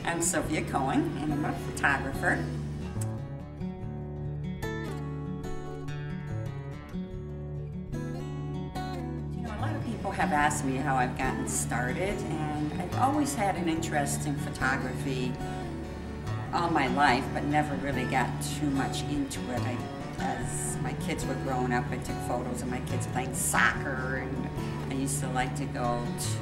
I'm Sylvia Cohen, and I'm a photographer. You know, a lot of people have asked me how I've gotten started, and I've always had an interest in photography all my life, but never really got too much into it. As my kids were growing up, I took photos of my kids playing soccer, and I used to like to go to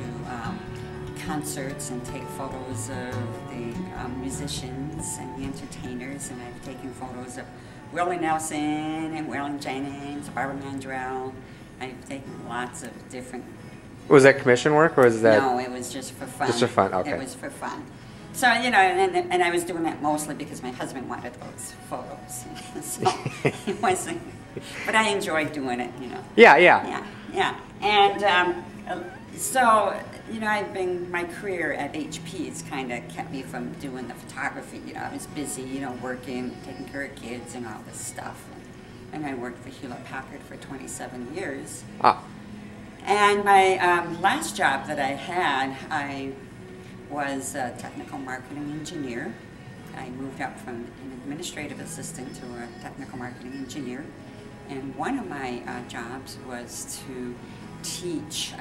concerts and take photos of the musicians and the entertainers, and I've taken photos of Willie Nelson and Waylon Jennings, Barbara Mandrell. I've taken lots of different... Was that commission work, or was that... No, it was just for fun. Just for fun, okay. It was for fun. So, you know, and I was doing that mostly because my husband wanted those photos. So it wasn't... But I enjoyed doing it, you know. Yeah, yeah. Yeah. And so, you know, my career at HP has kind of kept me from doing the photography. You know, I was busy, you know, working, taking care of kids and all this stuff. And I worked for Hewlett-Packard for 27 years. Ah. And my last job that I had, I was a technical marketing engineer. I moved up from an administrative assistant to a technical marketing engineer. And one of my jobs was to teach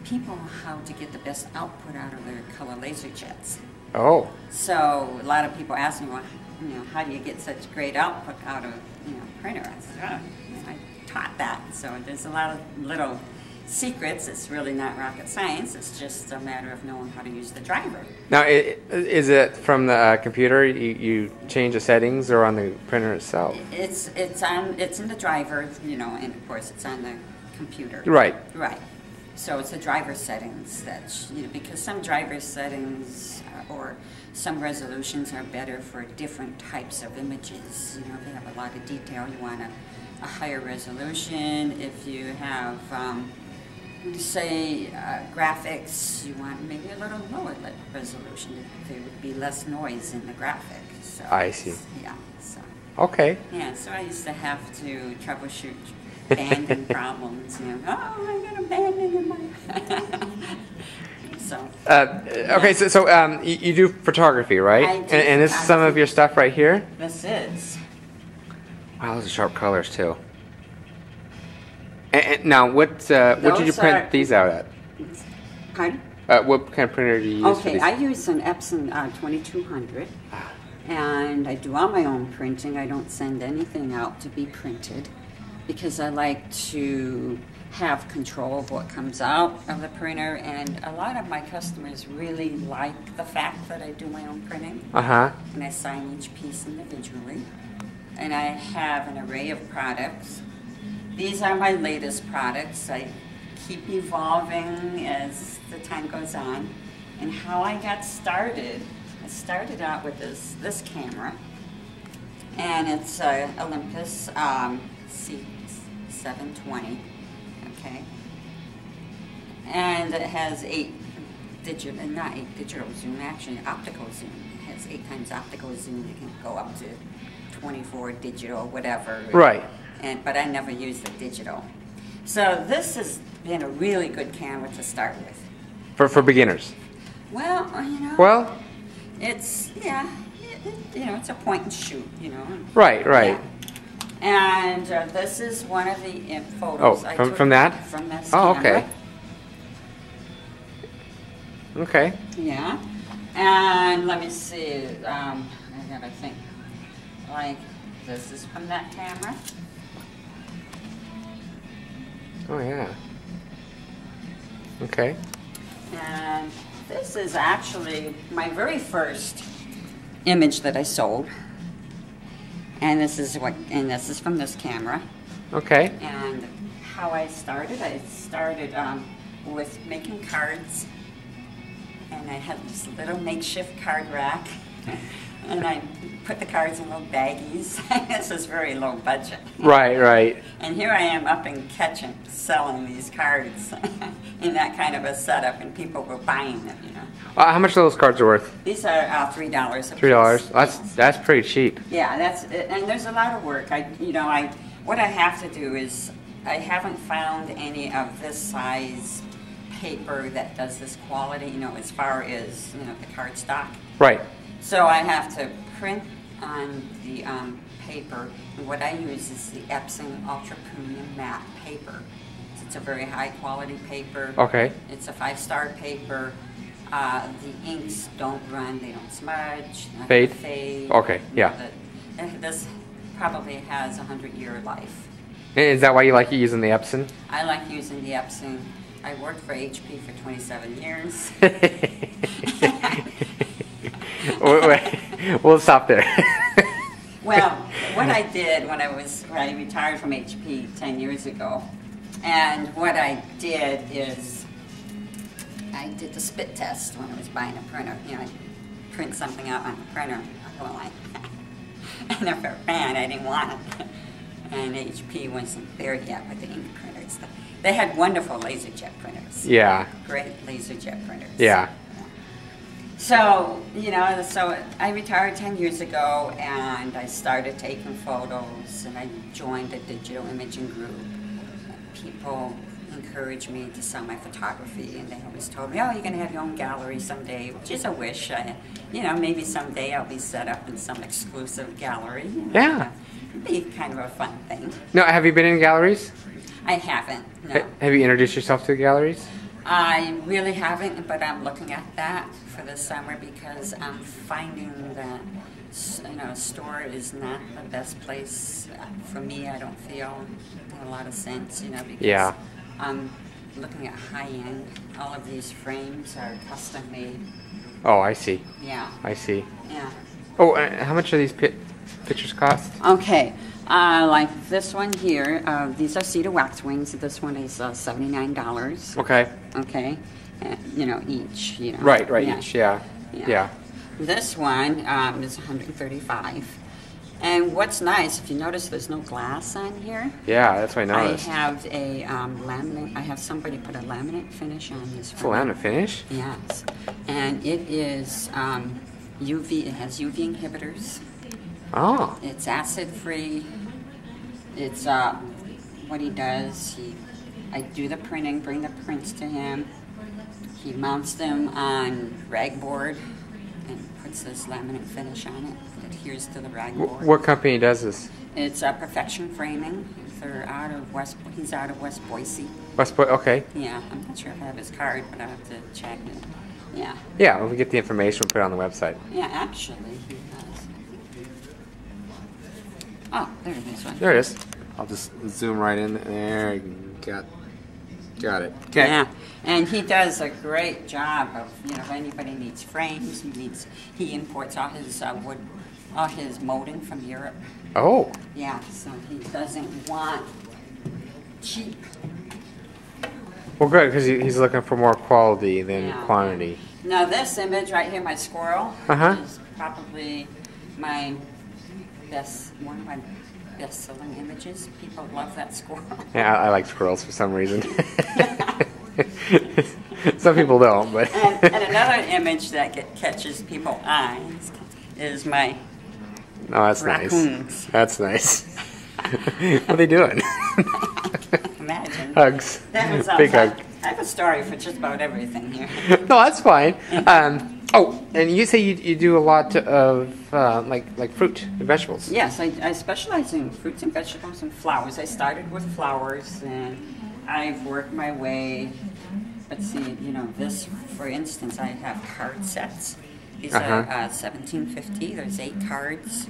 people how to get the best output out of their color laser jets. Oh. So a lot of people ask me, well, you know, how do you get such great output out of, you know, printer? I said, oh, I taught that. So there's a lot of little secrets. It's really not rocket science. It's just a matter of knowing how to use the driver. Now, is it from the computer? You change the settings, or on the printer itself? It's in the driver, you know, and of course it's on the computer. Right. Right. So it's the driver settings that, you know, because some driver settings or some resolutions are better for different types of images. You know, if they have a lot of detail, you want a higher resolution. If you have say graphics, you want maybe a little lower resolution. There would be less noise in the graphic. So I see. Yeah. So. Okay. Yeah. So I used to have to troubleshoot banding problems. You know, oh, I got a banding in my. So. Okay. So you do photography, right? I do. And this is some of your stuff right here. This is. Wow, those are sharp colors too. And now, what did you print these out at? Pardon? What kind of printer do you use for Okay, these? I use an Epson 2200, and I do all my own printing. I don't send anything out to be printed because I like to have control of what comes out of the printer, and a lot of my customers really like the fact that I do my own printing. And I sign each piece individually. And I have an array of products. These are my latest products. I keep evolving as the time goes on. And how I got started, I started out with this camera. And it's Olympus C720, okay? And it has not 8 digital zoom, actually optical zoom. It has 8 times optical zoom. You can go up to 24 digital, whatever. Right. But I never use the digital. So this has been a really good camera to start with. For beginners? Well, you know. Well? It's, yeah, you know, it's a point and shoot, you know. Right, right. Yeah. And this is one of the photos I took from that? From that camera. Oh, okay. Okay. Yeah. And let me see, I gotta think. Like, this is from that camera. Oh, yeah. Okay. And this is actually my very first image that I sold. And this is from this camera. Okay. And how I started with making cards. And I had this little makeshift card rack. And I put the cards in little baggies. This is very low budget. Right, right. And here I am up in Ketchum selling these cards in that kind of a setup, and people were buying them, you know. How much are those cards worth? These are $3 a piece. $3? That's pretty cheap. Yeah, and there's a lot of work. What I have to do is I haven't found any of this size paper that does this quality, you know, as far as, you know, the cardstock. Right. So I have to print on the paper, and what I use is the Epson Ultra Premium Matte paper. It's a very high quality paper. Okay. It's a 5-star paper. The inks don't run, they don't smudge. Fade? Fade. Okay, yeah. This probably has a 100-year life. Is that why you like using the Epson? I like using the Epson. I worked for HP for 27 years. We'll stop there. Well, what I did when I retired from HP 10 years ago, and what I did is I did the spit test when I was buying a printer. You know, I print something out on the printer. Well, I never ran. I didn't want it. And HP wasn't there yet with the ink printers. They had wonderful LaserJet printers. Yeah. Great LaserJet printers. Yeah. So, you know, so I retired 10 years ago, and I started taking photos, and I joined a digital imaging group. People encouraged me to sell my photography, and they always told me, oh, you're going to have your own gallery someday, which is a wish. You know, maybe someday I'll be set up in some exclusive gallery. Yeah. It'd be kind of a fun thing. No, have you been in galleries? I haven't, no. Have you introduced yourself to galleries? I really haven't, but I'm looking at that for the summer because I'm finding that, you know, a store is not the best place for me. I don't feel a lot of sense, you know, because I'm looking at high-end. All of these frames are custom made. Oh, I see. Yeah. I see. Yeah. Oh, how much are these pictures cost? Okay. Like this one here, these are cedar waxwings. This one is $79. Okay. Okay. You know, each. You know. Right, Yeah. each, yeah. This one is $135. And what's nice, if you notice, there's no glass on here. Yeah, that's what I noticed. I have a laminate. I have somebody put a laminate finish on this. It's a laminate finish? Yes, and it is UV. It has UV inhibitors. Oh. It's acid free. It's what he does. I do the printing, bring the prints to him. He mounts them on rag board and puts this laminate finish on it. It adheres to the rag board. What company does this? It's Perfection Framing. They're out of West. He's out of West Boise. Okay. Yeah, I'm not sure if I have his card, but I have to check it. Yeah. Yeah, when we get the information, we'll put it on the website. Yeah, actually, he does. Oh, there it is. One. There it is. I'll just zoom right in there. Got it. Okay. Yeah, and he does a great job of, you know, if anybody needs frames, he imports all his wood, all his molding from Europe. Oh. Yeah, so he doesn't want cheap. Well, good, because he's looking for more quality than quantity. Now this image right here, my squirrel, is probably one of my best-selling images. People love that squirrel. Yeah, I like squirrels for some reason. Some people don't, but. and another image that catches people's eyes is my that's raccoons. Nice. That's nice. What are they doing? Imagine. Hugs. That was big hug. I have a story for just about everything here. No, that's fine. Oh, and you say you do a lot of like fruit and vegetables. Yes, I specialize in fruits and vegetables and flowers. I started with flowers, and I've worked my way. Let's see, you know, this, for instance, I have card sets. These are $17.50. There's 8 cards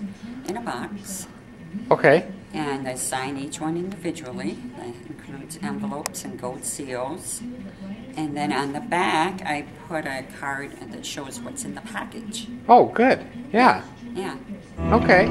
in a box. Okay. And I sign each one individually. That includes envelopes and gold seals. And then on the back, I put a card that shows what's in the package. Oh, good. Yeah. Yeah. Okay.